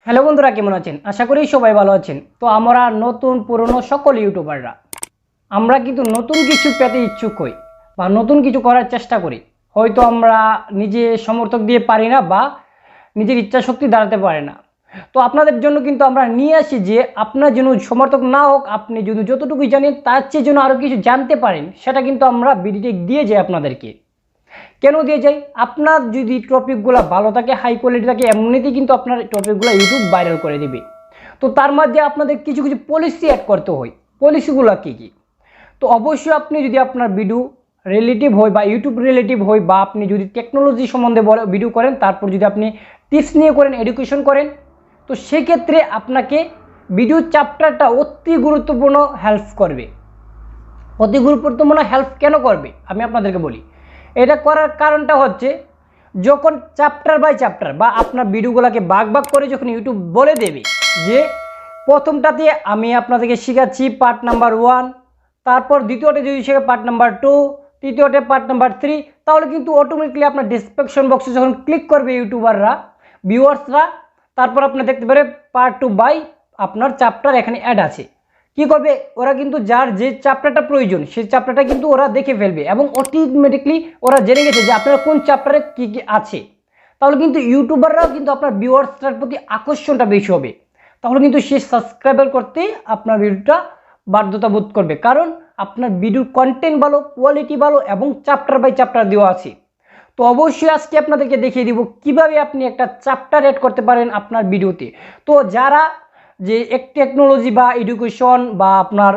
Hello বন্ধুরা, কেমন আছেন? আশা করি সবাই ভালো আছেন। তো আমরা নতুন পুরনো সকল ইউটিউবাররা আমরা কিন্তু নতুন কিছু পেতে ইচ্ছুক হই বা নতুন কিছু করার চেষ্টা করি। হয়তো আমরা নিজে সমর্থক দিয়ে পারি না বা নিজের ইচ্ছা শক্তি দাঁড়াতে পারে না। তো আপনাদের জন্য কিন্তু আমরা নিয়ে আসি যে আপনার জন্য সমর্থক না হোক, আপনি যদি যতটুকুই জানেন তার চেয়ে যেন আরও কিছু জানতে পারেন, সেটা কিন্তু আমরা bdtech দিয়ে যাই আপনাদেরকে। কেন দিয়ে যাই? আপনার যদি টপিকগুলো ভালো থাকে, হাই কোয়ালিটি থাকে, এমনিতেই কিন্তু আপনার টপিকগুলো ইউটিউব ভাইরাল করে দিবে। তো তার মধ্যে আপনাদের কিছু কিছু পলিসি অ্যাড করতে হয়। পলিসিগুলো কী কী? তো অবশ্যই আপনি যদি আপনার ভিডিও রিলেটিভ হয় বা ইউটিউব রিলেটিভ হয় বা আপনি যদি টেকনোলজি সম্বন্ধে ভিডিও করেন, তারপর যদি আপনি টিপস নিয়ে করেন, এডুকেশন করেন, তো সেক্ষেত্রে আপনাকে ভিডিও চ্যাপ্টারটা অতি গুরুত্বপূর্ণ হেল্প করবে। অতি গুরুত্বপূর্ণ হেল্প কেন করবে আমি আপনাদেরকে বলি। এটা করার কারণটা হচ্ছে, যখন চ্যাপ্টার বাই চ্যাপ্টার বা আপনার ভিডিওগুলোকে ভাগ ভাগ করে যখন ইউটিউব বলে দেবে যে প্রথমটাতে আমি আপনাদেরকে শেখাচ্ছি পার্ট নাম্বার 1, তারপর দ্বিতীয়টা যদি শেখে পার্ট নাম্বার 2, তৃতীয়টা পার্ট নাম্বার 3, তাহলে কিন্তু অটোমেটিকলি আপনার ডেসক্রিপশন বক্সে যখন ক্লিক করবে ইউটিউবাররা, ভিউয়ার্সরা, তারপর আপনি দেখতে পারে পার্ট 2 বাই আপনার চ্যাপ্টার এখানে অ্যাড আছে। কি করবে ওরা? কিন্তু যার যে চ্যাপ্টারটা প্রয়োজন সেই চ্যাপ্টারটা কিন্তু ওরা দেখে ফেলবে এবং অটোমেটিকলি ওরা জেনে গেছে যে আপনার কোন চ্যাপ্টারে কী কী আছে। তাহলে কিন্তু ইউটিউবাররাও কিন্তু আপনার ভিউয়ার্সটার প্রতি আকর্ষণটা বেশি হবে। তাহলে কিন্তু সে সাবস্ক্রাইবার করতে আপনার ভিডিওটা বাধ্যতা বোধ করবে, কারণ আপনার ভিডিওর কন্টেন্ট ভালো, কোয়ালিটি ভালো এবং চ্যাপ্টার বাই চ্যাপ্টার দেওয়া আছে। তো অবশ্যই আজকে আপনাদেরকে দেখিয়ে দিব কিভাবে আপনি একটা চ্যাপ্টার অ্যাড করতে পারেন আপনার ভিডিওতে। তো যারা যে এক টেকনোলজি বা এডুকেশন বা আপনার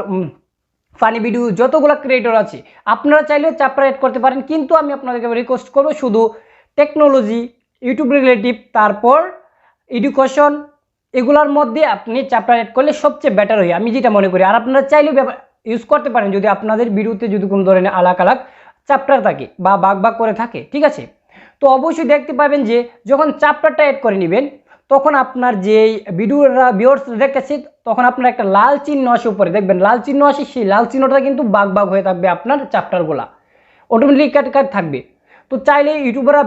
ফানি ভিডিও যতগুলো ক্রিয়েটর আছে, আপনারা চাইলেও চ্যাপ্টার অ্যাড করতে পারেন, কিন্তু আমি আপনাদেরকে রিকোয়েস্ট করবো শুধু টেকনোলজি, ইউটিউব রিলেটিভ, তারপর এডুকেশন, এগুলোর মধ্যে আপনি চ্যাপ্টার অ্যাড করলে সবচেয়ে বেটার হয় আমি যেটা মনে করি। আর আপনারা চাইলেও ইউজ করতে পারেন যদি আপনাদের ভিডিওতে যদি কোনো ধরনের আলাগ আলাগ চ্যাপ্টার থাকে বা ভাগ ভাগ করে থাকে, ঠিক আছে? তো অবশ্যই দেখতে পাবেন যে যখন চ্যাপ্টারটা অ্যাড করে নেবেন, তখন আপনার যে ভিউয়ার্স দেখতেছে, তখন আপনার একটা লাল চিহ্ন আসে উপরে, দেখবেন লাল চিহ্ন আসে, সেই লাল চিহ্নটা কিন্তু ভাগ ভাগ হয়ে থাকবে আপনার চ্যাপ্টারগুলা, অটোমেটিক কাট কাট থাকবে। তো চাইলে ইউটিউবাররা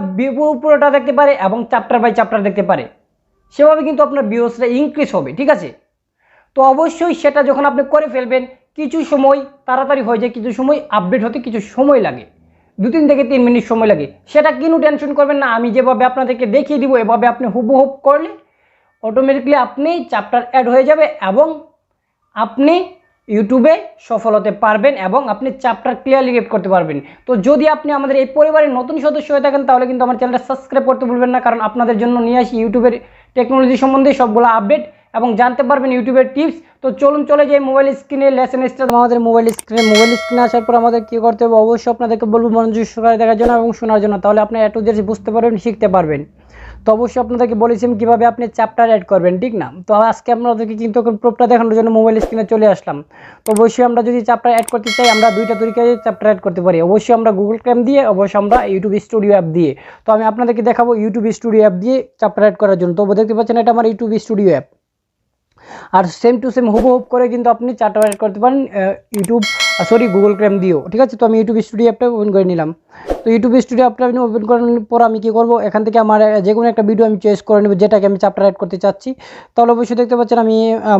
পুরোটা দেখতে পারে এবং চ্যাপ্টার বাই চ্যাপ্টার দেখতে পারে, সেভাবে কিন্তু আপনার ভিউয়ার্সটা ইনক্রিজ হবে, ঠিক আছে? তো অবশ্যই সেটা যখন আপনি করে ফেলবেন, কিছু সময় তাড়াতাড়ি হয়ে যায়, কিছু সময় আপডেট হতে কিছু সময় লাগে, 2-3 থেকে 3 মিনিট সময় লাগে। সেটা কিন্তু টেনশন করবেন না, আমি যেভাবে আপনাদেরকে দেখিয়ে দিব এভাবে আপনি হুবহুব করলে অটোমেটিকলি আপনি চ্যাপ্টার অ্যাড হয়ে যাবে এবং আপনি ইউটিউবে সফল হতে পারবেন এবং আপনি চ্যাপ্টার ক্লিয়ারলি গেট করতে পারবেন। তো যদি আপনি আমাদের এই পরিবারের নতুন সদস্য হয়ে থাকেন, তাহলে কিন্তু আমার চ্যানেলটা সাবস্ক্রাইব করতে ভুলবেন না, কারণ আপনাদের জন্য নিয়ে আসি ইউটিউবের টেকনোলজি সম্বন্ধে সবগুলো আপডেট এবং জানতে পারবেন ইউটিউবের টিপস। তো চলুন চলে যাই মোবাইল স্ক্রিনে লেসন স্টার্ট। আমাদের মোবাইল স্ক্রিনে আসার পর আমাদের কী করতে হবে, অবশ্যই আপনাদেরকে বলবো মনোযোগ সহকারে দেখার জন্য এবং শোনার জন্য, তাহলে আপনি এ টু জেড বুঝতে পারবেন, শিখতে পারবেন। তো অবশ্যই আপনাদেরকে বলেছি কীভাবে আপনি চ্যাপ্টার অ্যাড করবেন, ঠিক না? তো আজকে আপনাদেরকে কিন্তু প্রুফটা দেখানোর জন্য মোবাইল স্ক্রিনে চলে আসলাম। তো অবশ্যই আমরা যদি চ্যাপ্টার অ্যাড করতে চাই, আমরা দুইটা তরিকায় চ্যাপ্টার অ্যাড করতে পারি। অবশ্যই আমরা গুগল ক্রোম দিয়ে, অবশ্যই আমরা ইউটিউব স্টুডিও অ্যাপ দিয়ে। তো আমি আপনাদেরকে দেখাবো ইউটিউব স্টুডিও অ্যাপ দিয়ে চ্যাপ্টার অ্যাড করার জন্য। তো দেখতে পাচ্ছেন এটা আমার ইউটিউব স্টুডিও অ্যাপ, আর সেম টু সেম হুবহুব করে কিন্তু আপনি চ্যাপ্টার অ্যাড করতে পারেন গুগল ক্রোম দিয়েও, ঠিক আছে? তো আমি ইউটিউব স্টুডিও অ্যাপটা ওপেন করে নিলাম। তো ইউটিউব স্টুডিও অ্যাপটা আমি ওপেন করার পর আমি কী করবো, এখান থেকে আমার যে কোনো একটা ভিডিও আমি চয়েস করে নেব যেটাকে আমি চ্যাপ্টার অ্যাড করতে চাচ্ছি। তাহলে অবশ্যই দেখতে পাচ্ছেন আমি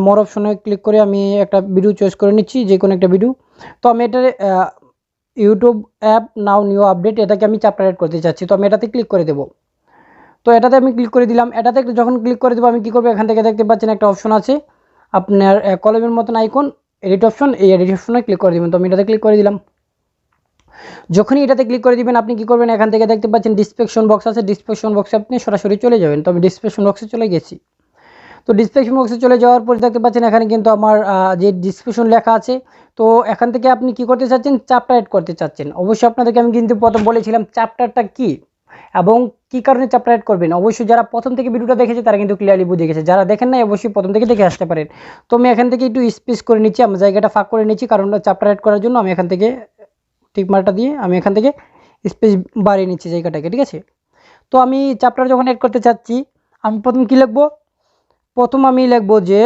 মোর অপশনে ক্লিক করে আমি একটা ভিডিও চয়েস করে নিচ্ছি, যে কোনো একটা ভিডিও। তো আমি এটা ইউটিউব অ্যাপ নাও নিউ আপডেট, এটাকে আমি চ্যাপ্টার অ্যাড করতে চাচ্ছি, তো আমি এটাতে ক্লিক করে দেবো। তো এটাতে আমি ক্লিক করে দিলাম। এটাতে যখন ক্লিক করে দেবো, আমি কী করবো, এখান থেকে দেখতে পাচ্ছেন একটা অপশন আছে আপনার কলমের মতন আইকন, এডিট অপশন, এই এডিট অপশনে ক্লিক করে দেবেন। তো আমি এটাতে ক্লিক করে দিলাম। যখনই এটাতে ক্লিক করে দিবেন, আপনি কী করবেন, এখান থেকে দেখতে পাচ্ছেন ডিসক্রিপশন বক্স আছে, ডিসক্রিপশন বক্সে আপনি সরাসরি চলে যাবেন। তো আমি ডিসক্রিপশন বক্সে চলে গেছি। তো ডিসক্রিপশন বক্সে চলে যাওয়ার পর দেখতে পাচ্ছেন এখানে কিন্তু আমার যে ডিসক্রিপশন লেখা আছে, তো এখান থেকে আপনি কি করতে চাচ্ছেন, চ্যাপ্টার অ্যাড করতে চাচ্ছেন। অবশ্যই আপনাদেরকে আমি কিন্তু প্রথম বলেছিলাম চ্যাপ্টারটা কী এবং কী কারণে চ্যাপ্টার অ্যাড করবেন। অবশ্যই যারা প্রথম থেকে ভিডিওটা দেখেছে তারা কিন্তু ক্লিয়ারলি বুঝে গেছে, যারা দেখেন না অবশ্যই প্রথম থেকে দেখে আসতে পারেন। তো আমি এখান থেকে একটু স্পেস করে নিচ্ছি, আমার জায়গাটা ফাঁক করে নিচ্ছি, কারণ চ্যাপ্টার অ্যাড করার জন্য আমি এখান থেকে টিকমার্কটা দিয়ে আমি এখান থেকে স্পেস বাড়িয়ে নিচ্ছি জায়গাটাকে, ঠিক আছে? তো আমি চ্যাপ্টার যখন অ্যাড করতে চাচ্ছি, আমি প্রথম কী লিখবো, প্রথম আমি লিখবো যে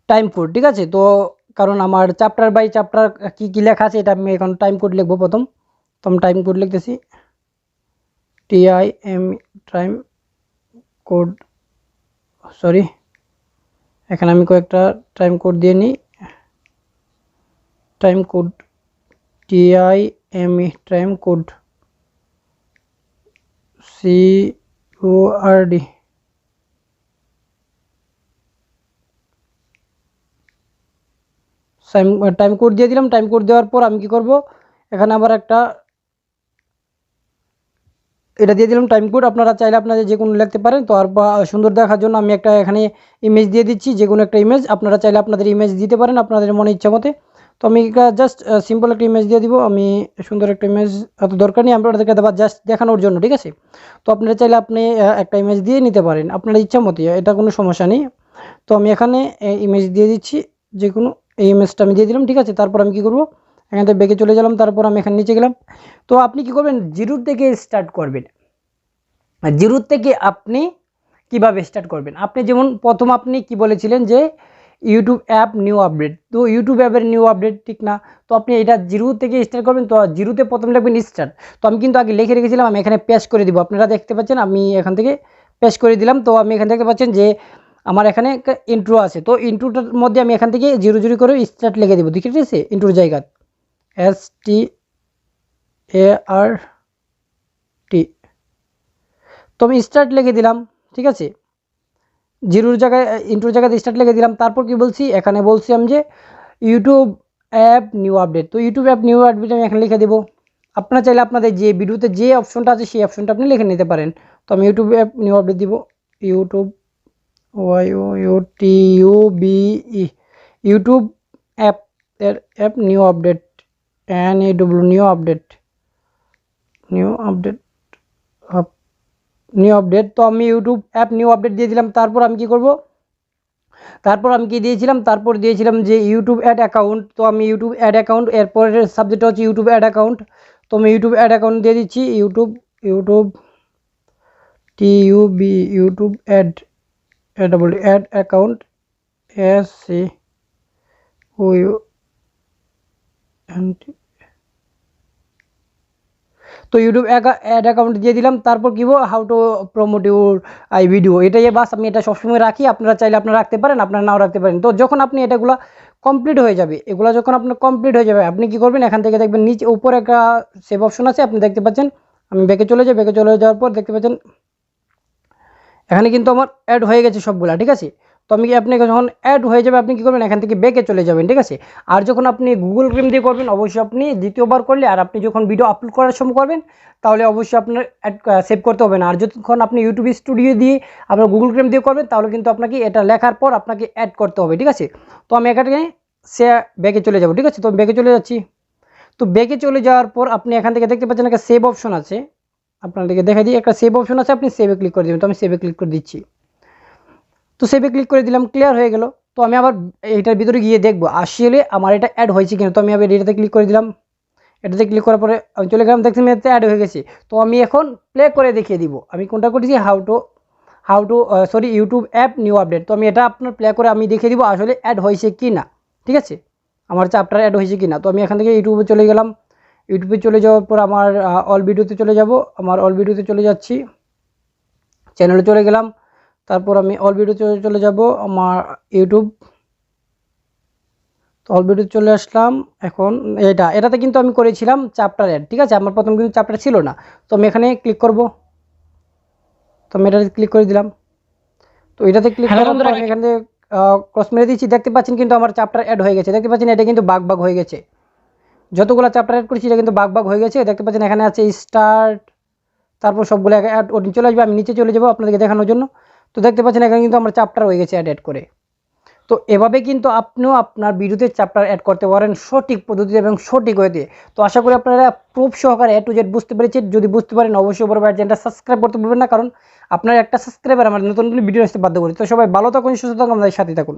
টাইম কোড, ঠিক আছে? তো কারণ আমার চ্যাপ্টার বাই চ্যাপ্টার কী কী লেখা আছে এটা আমি এখন টাইম কোড লিখবো প্রথম। তো আমি টাইম কোড লিখতেছি, TIM টাইম কোড সরি, এখানে আমি কয়েকটা টাইম কোড দিয়ে নিই। Time code TIME time code CORD। Time code দিয়ে দিলাম। টাইম কোড দেওয়ার পর আমি কি করব, এখানে আবার একটা এটা দিয়ে দিলাম টাইম কোড। আপনারা চাইলে আপনাদের যে কোনো লিখতে পারেন। তো আর সুন্দর দেখার জন্য আমি একটা এখানে ইমেজ দিয়ে দিচ্ছি, যে কোনো একটা ইমেজ। আপনারা চাইলে আপনাদের ইমেজ দিতে পারেন আপনাদের মনে ইচ্ছা মতে। তো আমি জাস্ট সিম্পল একটা ইমেজ দিয়ে দিব। আমি সুন্দর একটা ইমেজ, এত দরকার নেই আপনাদেরকে দেওয়ার, জাস্ট দেখানোর জন্য, ঠিক আছে। তো আপনারা চাইলে আপনি একটা ইমেজ দিয়ে নিতে পারেন আপনার ইচ্ছা মতো, এটা কোনো সমস্যা নেই। তো আমি এখানে ইমেজ দিয়ে দিচ্ছি, যে কোনো এই ইমেজটা আমি দিয়ে দিলাম, ঠিক আছে। তারপর আমি কি করব, এখান থেকে ব্যাকে চলে গেলাম। তারপর আমি এখানে নিচে গেলাম। তো আপনি কি করবেন, জিরোর থেকে স্টার্ট করবেন। জিরোর থেকে আপনি কিভাবে স্টার্ট করবেন, আপনি যেমন প্রথম আপনি কি বলেছিলেন যে ইউটিউব অ্যাপ নিউ আপডেট, তো ইউটিউব অ্যাপের নিউ আপডেট ঠিক না। তো আপনি এটা জিরো থেকে স্টার্ট করবেন। তো জিরোতে প্রথম লিখবেন স্টার্ট। তো আমি কিন্তু আগে লিখে রেখেছিলাম, আমি এখানে পেস্ট করে দিব। আপনারা দেখতে পাচ্ছেন আমি এখান থেকে পেস্ট করে দিলাম। তো আমি এখান থেকে পাচ্ছেন যে আমার এখানে ইন্ট্রো আছে। তো ইন্ট্রোটার মধ্যে আমি এখান থেকে জিরো জিরো করে স্টার্ট লিখে দেবো, ঠিক আছে। ইন্ট্রোর জায়গা START। তো আমি স্টার্ট লিখে দিলাম, ঠিক আছে। জিরোর জায়গায় ইন্ট্রোর জায়গায় স্টার্ট লিখে দিলাম। তারপর কি বলছি, এখানে বলছি আমি যে ইউটিউব অ্যাপ নিউ আপডেট। তো ইউটিউব অ্যাপ নিউ আপডেট আমি এখানে লিখে দেবো। আপনারা চাইলে আপনাদের যে ভিডিওতে যে অপশনটা আছে সেই অপশনটা আপনি লিখে নিতে পারেন। তো আমি ইউটিউব অ্যাপ নিউ আপডেট দিব, ইউটিউব YOUTUBE, ইউটিউব অ্যাপ এর app new update, NAW new update, new update. তো আমি ইউটিউব অ্যাপ নিউ আপডেট দিয়ে দিলাম। তারপর আমি কি করব, তারপর আমি কি দিয়েছিলাম, তারপর দিয়েছিলাম যে ইউটিউব অ্যাড অ্যাকাউন্ট। তো আমি ইউটিউব অ্যাড অ্যাকাউন্ট, এরপরের সাবজেক্ট হচ্ছে ইউটিউব অ্যাড অ্যাকাউন্ট। তো আমি ইউটিউব অ্যাড অ্যাকাউন্ট দিয়ে দিচ্ছি, YouTube TUB, YouTube ad account SCOUNT। তো ইউটিউব অ্যাড অ্যাকাউন্ট দিয়ে দিলাম। তারপর কি how to promote your video, এটাই বাস। আমি এটা সবসময় রাখি, আপনারা চাইলে আপনারা রাখতে পারেন, আপনারা নাও রাখতে পারেন। তো যখন আপনি এটাগুলো কমপ্লিট হয়ে যাবে, এগুলো যখন আপনার কমপ্লিট হয়ে যাবে, আপনি কি করবেন, এখান থেকে দেখবেন নিচে উপরে একটা সেভ অপশন আছে, আপনি দেখতে পাচ্ছেন। আমি ব্যাকে চলে যাই, ব্যাকে চলে যাওয়ার পর দেখতে পাচ্ছেন এখানে কিন্তু আমার অ্যাড হয়ে গেছে সবগুলা, ঠিক আছে। তো আমি আপনি যখন অ্যাড হয়ে যাবে, আপনি কী করবেন, এখান থেকে ব্যাকে চলে যাবেন, ঠিক আছে। আর যখন আপনি গুগল ক্রোম দিয়ে করবেন, অবশ্যই আপনি দ্বিতীয়বার করলে, আর আপনি যখন ভিডিও আপলোড করার সময় করবেন, তাহলে অবশ্যই আপনার অ্যাড সেভ করতে হবে না। আর যখন আপনি ইউটিউব স্টুডিও দিয়ে আপনার গুগল ক্রোম দিয়ে করবেন, তাহলে কিন্তু আপনাকে এটা লেখার পর আপনাকে অ্যাড করতে হবে, ঠিক আছে। তো আমি এখানে সে ব্যাকে চলে যাব, ঠিক আছে। তো আমি ব্যাকে চলে যাচ্ছি। তো ব্যাকে চলে যাওয়ার পর আপনি এখান থেকে দেখতে পাচ্ছেন একটা সেভ অপশন আছে, আপনাদেরকে দেখা দিই, একটা সেভ অপশন আছে, আপনি সেভে ক্লিক করে দেবেন। তো আমি সেভে ক্লিক করে দিচ্ছি। তো সেভে ক্লিক করে দিলাম, ক্লিয়ার হয়ে গেল। তো আমি আবার এটার ভিতরে গিয়ে দেখবো আসলে আমার এটা অ্যাড হয়েছে কিনা। তো আমি আবার এটাতে ক্লিক করে দিলাম, এটাতে ক্লিক করার পরে আমি চলে গেলাম, দেখছি এতে অ্যাড হয়ে গেছে। তো আমি এখন প্লে করে দেখিয়ে দিব আমি কোনটা করেছি, sorry YouTube app new update. তো আমি এটা আপনার প্লে করে আমি দেখিয়ে দিব আসলে অ্যাড হয়েছে কি না, ঠিক আছে, আমার চ্যাপ্টার অ্যাড হয়েছে কি না। তো আমি এখান থেকে ইউটিউবে চলে গেলাম। ইউটিউবে চলে যাওয়ার পর আমার অল ভিডিওতে চলে যাব, আমার অল ভিডিওতে চলে যাচ্ছি, চ্যানেলে চলে গেলাম। তারপর আমি অল ভিডিওতে চলে যাব আমার ইউটিউব, তো অল ভিডিওতে চলে আসলাম। এখন এটাতে কিন্তু আমি করেছিলাম চ্যাপ্টার অ্যাড, ঠিক আছে, আমার প্রথম কিন্তু চ্যাপ্টার ছিল না। তো আমি এখানে ক্লিক করব, তো আমি এটাতে ক্লিক করে দিলাম। তো এটাতে ক্লিক করার পর আমি এখান থেকে ক্রস মেরে দিচ্ছি, দেখতে পাচ্ছেন কিন্তু আমার চ্যাপ্টার অ্যাড হয়ে গেছে, দেখতে পাচ্ছেন এটা কিন্তু ভাগ হয়ে গেছে। যতগুলো চ্যাপ্টার অ্যাড করেছি এটা কিন্তু ভাগ হয়ে গেছে, দেখতে পাচ্ছেন এখানে আছে স্টার্ট, তারপর সবগুলো অ্যাড চলে আসবে। আমি নিচে চলে যাবো আপনাদেরকে দেখানোর জন্য। তো দেখতে পাচ্ছেন এখানে কিন্তু আমার চ্যাপ্টার হয়ে গেছে অ্যাড করে। তো এভাবে কিন্তু আপনিও আপনার ভিডিওতে চ্যাপ্টার অ্যাড করতে পারেন সঠিক পদ্ধতিতে এবং সঠিক ওয়েতে। তো আশা করি আপনারা প্রুফ সহকারে A to Z বুঝতে পেরেছেন। যদি বুঝতে পারেন অবশ্যই বড় ভাই চ্যানেলটা সাবস্ক্রাইব করতে ভুলবেন না, কারণ আপনার একটা সাবস্ক্রাইবার আমার নতুন নতুন ভিডিও আসতে বাধ্য করে। তো সবাই ভালো থাকুন, সুস্থ থাকুন, আমাদের সাথে থাকুন।